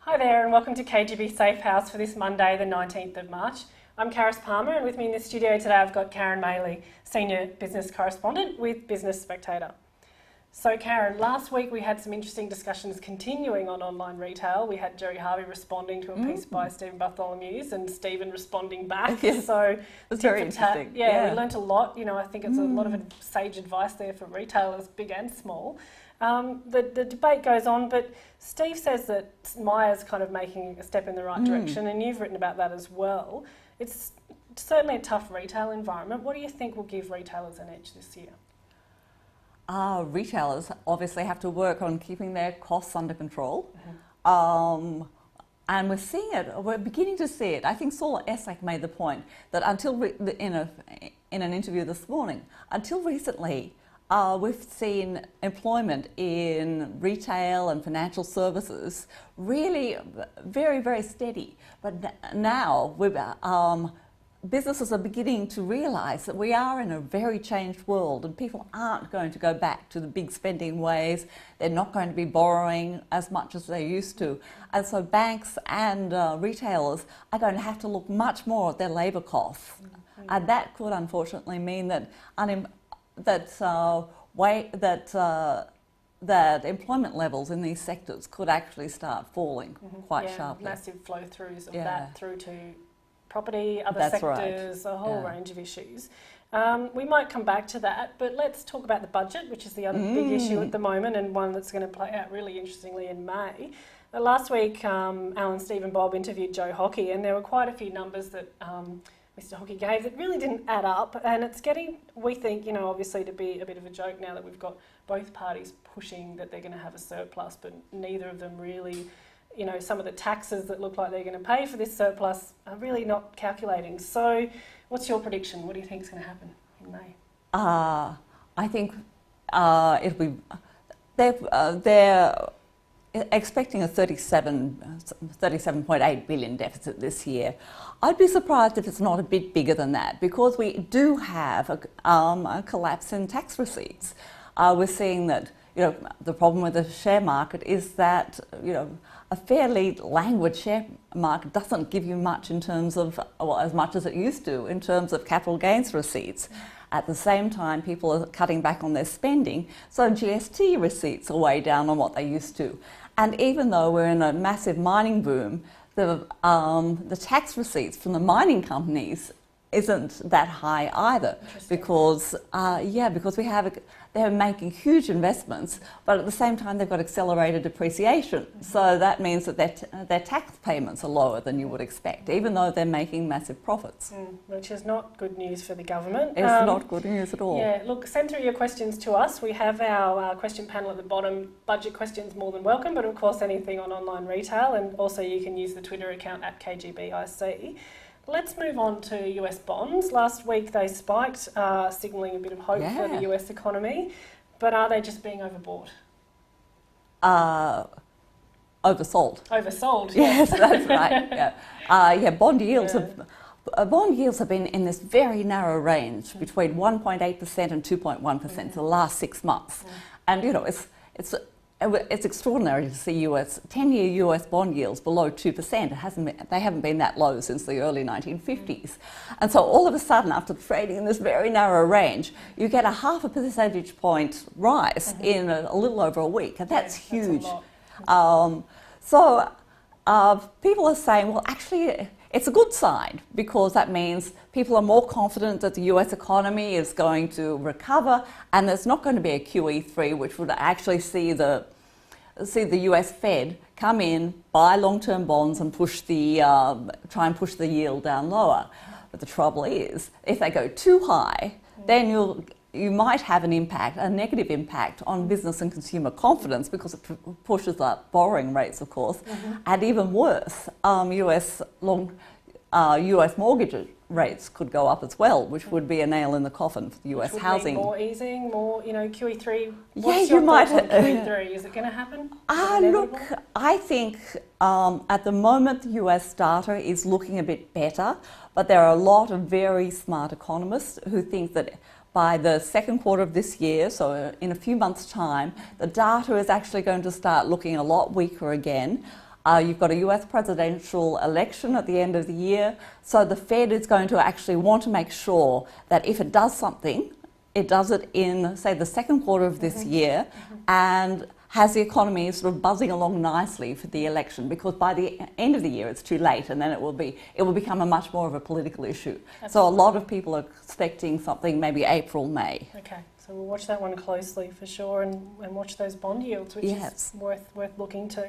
Hi there and welcome to KGB Safe House for this Monday, the 19th of March. I'm Karis Palmer and with me in the studio today I've got Karen Maley, Senior Business Correspondent with Business Spectator. So Karen, last week we had some interesting discussions continuing on online retail. We had Jerry Harvey responding to a piece by Stephen Bartholomew's and Stephen responding back. Yes, so it was very interesting. Yeah, we learnt a lot. You know, I think it's a lot of sage advice there for retailers, big and small. The debate goes on, but Steve says that Myer's kind of making a step in the right direction, and you've written about that as well. It's certainly a tough retail environment. What do you think will give retailers an edge this year? Retailers obviously have to work on keeping their costs under control. And we're seeing it, we're beginning to see it. I think Saul Essek made the point that in an interview this morning, until recently, we've seen employment in retail and financial services really very, very steady. But now businesses are beginning to realise that we are in a very changed world and people aren't going to go back to the big spending ways. They're not going to be borrowing as much as they used to. And so banks and retailers are going to have to look much more at their labour costs. And that could unfortunately mean that that employment levels in these sectors could actually start falling quite sharply. Massive flow-throughs of that through to property, other sectors, a whole range of issues. We might come back to that, but let's talk about the budget, which is the other big issue at the moment and one that's going to play out really interestingly in May. Last week, Alan, Steve and Bob interviewed Joe Hockey, and there were quite a few numbers that Mr Hockey gave that really didn't add up, and it's getting, we think, obviously to be a bit of a joke now that we've got both parties pushing that they're going to have a surplus, but neither of them really, some of the taxes that look like they're going to pay for this surplus are really not calculating. So what's your prediction? What do you think is going to happen in May? I think it'll be, they're expecting a 37.8 billion deficit this year. I'd be surprised if it's not a bit bigger than that, because we do have a collapse in tax receipts. We're seeing that the problem with the share market is that a fairly languid share market doesn't give you much in terms of, well, as much as it used to, in terms of capital gains receipts. At the same time, people are cutting back on their spending, so GST receipts are way down on what they used to. And even though we're in a massive mining boom, the tax receipts from the mining companies isn't that high either, because they're making huge investments, but at the same time they've got accelerated depreciation. So that means that their tax payments are lower than you would expect, even though they're making massive profits. Which is not good news for the government. It's not good news at all. Yeah, look, send through your questions to us. We have our question panel at the bottom. Budget questions more than welcome, but of course anything on online retail, and also you can use the Twitter account at KGBIC. Let's move on to US bonds. Last week they spiked, signalling a bit of hope for the US economy, but are they just being overbought? Oversold. Oversold, yes, that's right. Bond yields have been in this very narrow range between 1.8% and 2.1% for the last 6 months, and it's extraordinary to see 10-year US bond yields below 2%. They haven't been that low since the early 1950s. And so all of a sudden, after trading in this very narrow range, you get a 0.5 percentage point rise in a little over a week, and that's huge. So people are saying, well, actually, it's a good sign, because that means people are more confident that the US economy is going to recover, and there's not going to be a QE3, which would actually see the US Fed come in, buy long-term bonds and try and push the yield down lower. But the trouble is, if they go too high, then you might have a negative impact on business and consumer confidence, because it pushes up borrowing rates, of course, and even worse, US mortgage rates could go up as well, which would be a nail in the coffin for the US housing. More easing, more, QE3. What's your thoughts on QE3? Is it going to happen? Look, I think at the moment the US data is looking a bit better, but there are a lot of very smart economists who think that by the second quarter of this year, so in a few months' time, the data is actually going to start looking a lot weaker again. You've got a US presidential election at the end of the year. So the Fed is going to actually want to make sure that if it does something, it does it in, say, the second quarter of this year and has the economy sort of buzzing along nicely for the election, because by the end of the year it's too late, and then it will become a much more of a political issue. Absolutely. So a lot of people are expecting something maybe April, May. Okay, so we'll watch that one closely for sure, and watch those bond yields, which is worth looking to.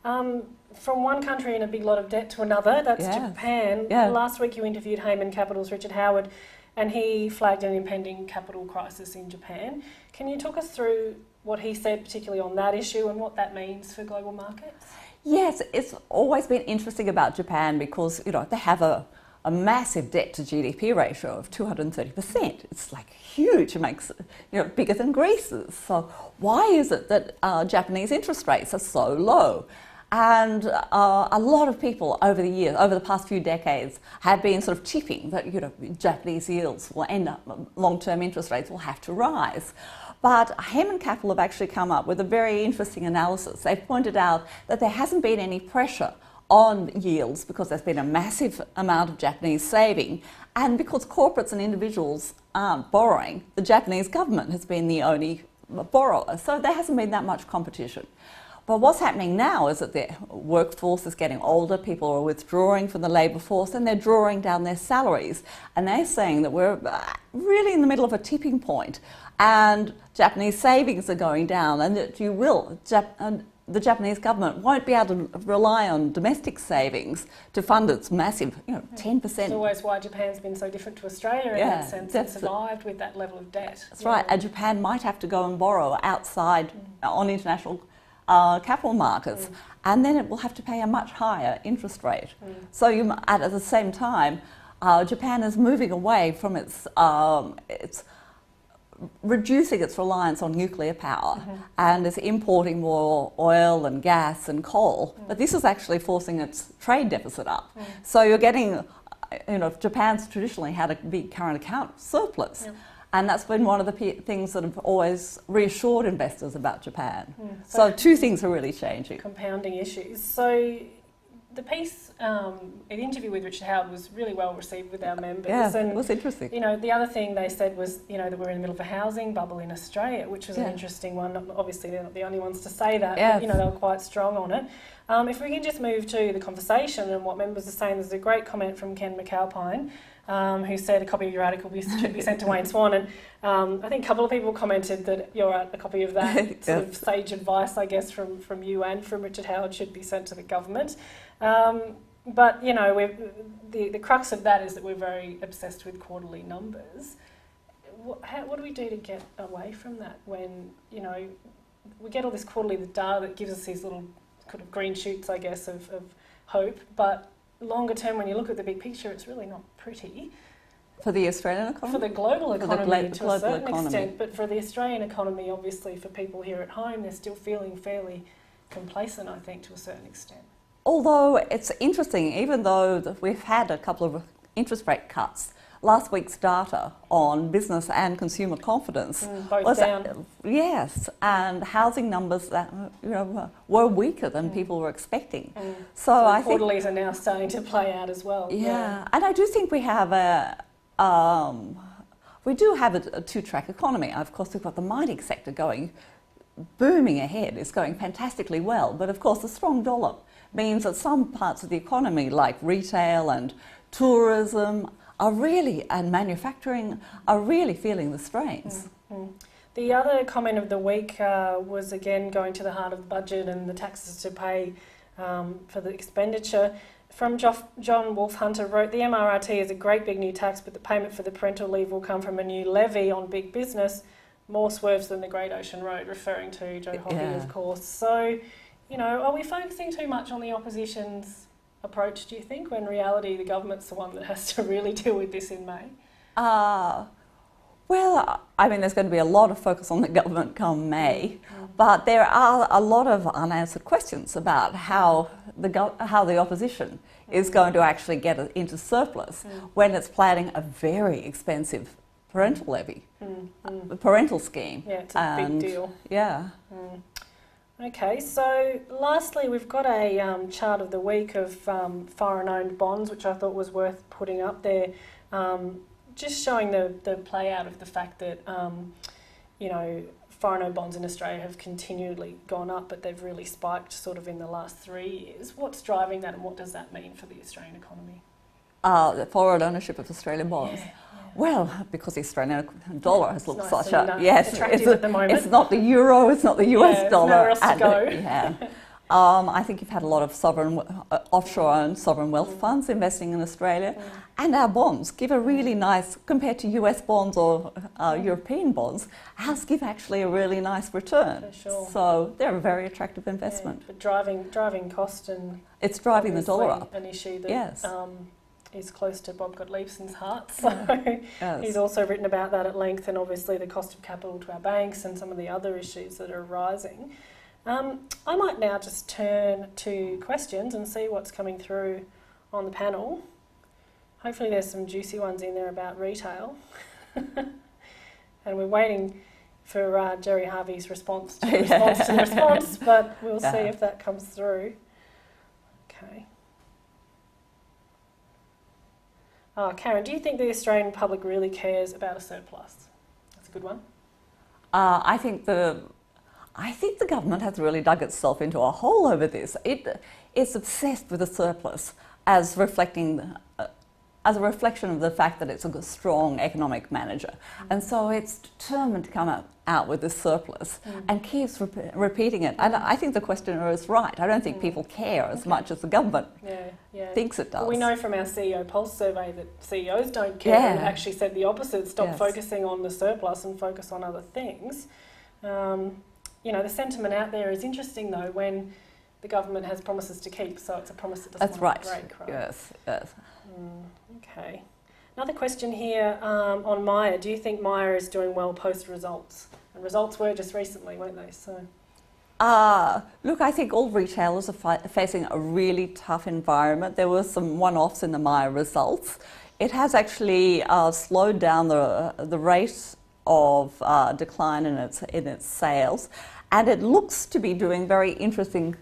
From one country in a big lot of debt to another, that's Japan. Last week you interviewed Heyman Capital's Richard Howard, and he flagged an impending capital crisis in Japan. Can you talk us through what he said, particularly on that issue, and what that means for global markets? Yes, it's always been interesting about Japan because, they have a massive debt to GDP ratio of 230%. It's like huge. It makes bigger than Greece's. So why is it that Japanese interest rates are so low? And a lot of people over the past few decades, have been sort of tipping that Japanese yields will end up, long-term interest rates will have to rise. But Heyman Capital have actually come up with a very interesting analysis. They've pointed out that there hasn't been any pressure on yields because there's been a massive amount of Japanese saving, and because corporates and individuals aren't borrowing, the Japanese government has been the only borrower. So there hasn't been that much competition. But what's happening now is that the workforce is getting older, people are withdrawing from the labour force, and they're drawing down their salaries. And they're saying that we're really in the middle of a tipping point, and Japanese savings are going down, and that the Japanese government won't be able to rely on domestic savings to fund its massive, 10%. It's always why Japan's been so different to Australia in that sense, and survived with that level of debt. That's right, and Japan might have to go and borrow outside on international capital markets, and then it will have to pay a much higher interest rate. So at the same time, Japan is moving away from its reducing its reliance on nuclear power and is importing more oil and gas and coal. But this is actually forcing its trade deficit up. So you're getting, Japan's traditionally had a big current account surplus. And that's been one of the things that have always reassured investors about Japan. So two things are really changing. Compounding issues. So the piece, an interview with Richard Howard was really well received with our members. Yeah, and, it was interesting. The other thing they said was, that we're in the middle of a housing bubble in Australia, which was an interesting one. Obviously, they're not the only ones to say that, but, they were quite strong on it. If we can just move to the conversation and what members are saying, there's a great comment from Ken McAlpine, who said a copy of your article should be sent to Wayne Swan, and I think a couple of people commented that a copy of that sort of sage advice, I guess, from you and from Richard Howard should be sent to the government. But the crux of that is that we're very obsessed with quarterly numbers. What do we do to get away from that when we get all this quarterly data that gives us these little kind of green shoots, I guess, of hope, but longer term, when you look at the big picture, it's really not pretty. For the Australian economy? For the global economy to a certain extent, but for the Australian economy, obviously, for people here at home, they're still feeling fairly complacent, I think, to a certain extent. Although it's interesting, even though we've had a couple of interest rate cuts, last week's data on business and consumer confidence was down. Yes, and housing numbers that were weaker than people were expecting. So I think quarterlies are now starting to play out as well. Yeah, and I do think we have a two-track economy. Of course, we've got the mining sector booming ahead. It's going fantastically well, but of course, the strong dollar means that some parts of the economy, like retail and tourism, and manufacturing, are really feeling the strains. The other comment of the week was again going to the heart of the budget and the taxes to pay for the expenditure. From John Wolfhunter wrote, the MRRT is a great big new tax, but the payment for the parental leave will come from a new levy on big business, more swerves than the Great Ocean Road, referring to Joe Hockey, of course. So, are we focusing too much on the opposition's approach, do you think, when in reality the government's the one that has to really deal with this in May? Well, there's going to be a lot of focus on the government come May, but there are a lot of unanswered questions about how the opposition is going to actually get it into surplus when it's planning a very expensive parental levy, the parental scheme. Yeah, it's a big deal. Yeah. Okay, so lastly, we've got a chart of the week of foreign-owned bonds, which I thought was worth putting up there, just showing the play out of the fact that, you know, foreign-owned bonds in Australia have continually gone up, but they've really spiked sort of in the last 3 years. What's driving that, and what does that mean for the Australian economy? The foreign ownership of Australian bonds. Yeah. Well, because the Australian dollar has looked nice such and, a yes, attractive at the moment. It's not the euro, it's not the US dollar. Nowhere else to go. Yeah. I think you've had a lot of offshore-owned sovereign wealth funds investing in Australia, and our bonds give a really nice, compared to US bonds or European bonds, ours give actually a really nice return. For sure. So they're a very attractive investment. Yeah, but driving cost and it's driving the dollar up. An issue that yes. Is close to Bob Gottliebsen's heart. So yes. He's also written about that at length, and obviously the cost of capital to our banks and some of the other issues that are arising. I might now just turn to questions and see what's coming through on the panel. Hopefully there's some juicy ones in there about retail. And we're waiting for Gerry Harvey's response to the response, but we'll see if that comes through. Okay. Karen, do you think the Australian public really cares about a surplus? That's a good one. I think the government has really dug itself into a hole over this. It's obsessed with a surplus as reflecting, as a reflection of the fact that it's a strong economic manager. And so it's determined to come out with this surplus and keeps repeating it. And I think the questioner is right. I don't think people care as much as the government thinks it does. Well, we know from our CEO Pulse survey that CEOs don't care and actually said the opposite, stop focusing on the surplus and focus on other things. You know, the sentiment out there is interesting though when the government has promises to keep, so it's a promise that doesn't want to break, right? Yes, yes. Okay. Another question here on Myer. Do you think Myer is doing well post-results? And results were just recently, weren't they? So. Look, I think all retailers are facing a really tough environment. There were some one-offs in the Myer results. It has actually slowed down the rate of decline in its sales, and it looks to be doing very interesting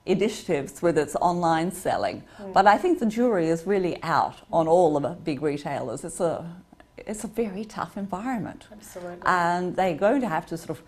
initiatives with its online selling. But I think the jury is really out on all of the big retailers. It's a very tough environment. Absolutely. And they're going to have to sort of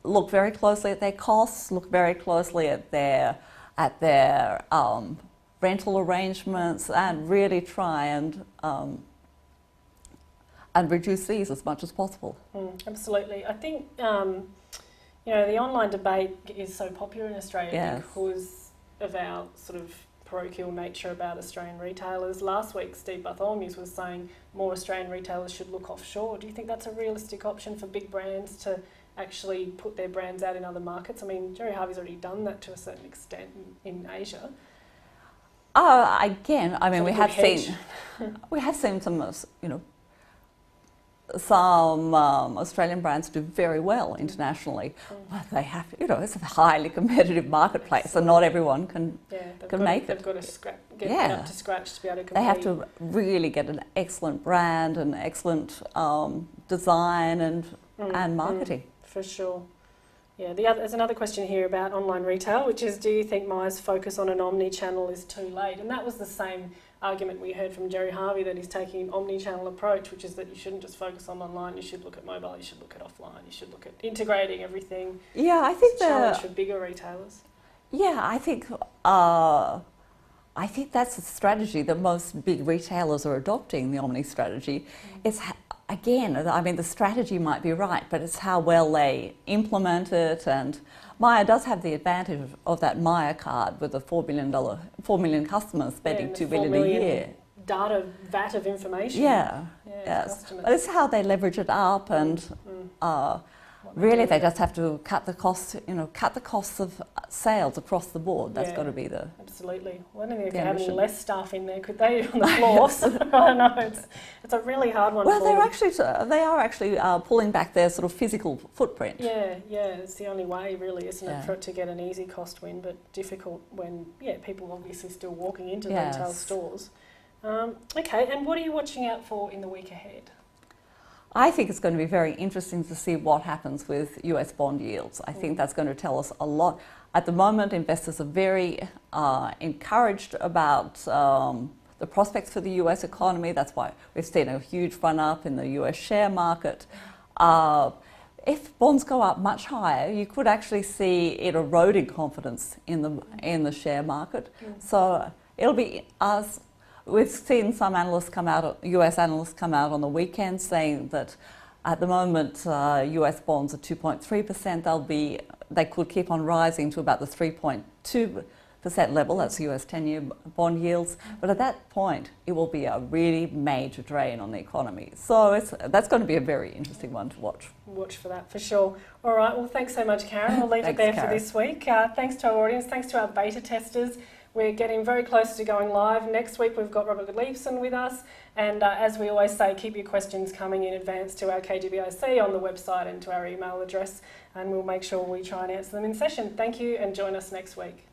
look very closely at their costs, look very closely at their rental arrangements, and really try and reduce these as much as possible. Absolutely. I think you know, the online debate is so popular in Australia because of our sort of parochial nature about Australian retailers. Last week, Steve Bartholomew was saying more Australian retailers should look offshore. Do you think that's a realistic option for big brands to actually put their brands out in other markets? I mean, Gerry Harvey's already done that to a certain extent in Asia. Again, I mean, we have seen some, you know, some Australian brands do very well internationally, but they have, you know, it's a highly competitive marketplace, and not everyone can make it. They've got to get up to scratch to be able to compete. They have to really get an excellent brand and excellent design and marketing. For sure. Yeah, there's another question here about online retail, which is, do you think Myer's focus on an omni-channel is too late? And that was the same argument we heard from Gerry Harvey, that he's taking an omni-channel approach, which is that you shouldn't just focus on online, you should look at mobile, you should look at offline, you should look at integrating everything. Yeah, I think it's a challenge for bigger retailers. Yeah, I think that's a strategy that most big retailers are adopting, the omni strategy. It's again, I mean, the strategy might be right, but it's how well they implement it. And Myer does have the advantage of that Myer card with the $4 million customers spending $2 billion a year. Data vat of information. Yes. But it's how they leverage it up, and really they just have to cut the costs. You know, cut the costs of sales across the board. That's got to be the absolutely. Well, I don't know if they have any less staff in there, could they, on the floors? I don't know. It's a really hard one. Well, they are actually pulling back their sort of physical footprint. Yeah, it's the only way, really, isn't it, for it to get an easy cost win, but difficult when people obviously still walking into retail stores. Okay, and what are you watching out for in the week ahead? I think it's going to be very interesting to see what happens with US bond yields. I think that's going to tell us a lot. At the moment, investors are very encouraged about the prospects for the US economy. That's why we've seen a huge run up in the US share market. If bonds go up much higher, you could actually see it eroding confidence in the share market. So it'll be us. We've seen some analysts come out, US analysts come out on the weekend saying that at the moment US bonds are 2.3%. They could keep on rising to about the 3.2% level. That's US 10-year bond yields. But at that point, it will be a really major drain on the economy. So that's going to be a very interesting one to watch. Watch for that, for sure. All right, well, thanks so much, Karen. We'll leave it there for this week. Thanks to our audience, thanks to our beta testers. We're getting very close to going live. Next week we've got Robert Leibson with us, and as we always say, keep your questions coming in advance to our KGBIC on the website and to our email address, and we'll make sure we try and answer them in session. Thank you, and join us next week.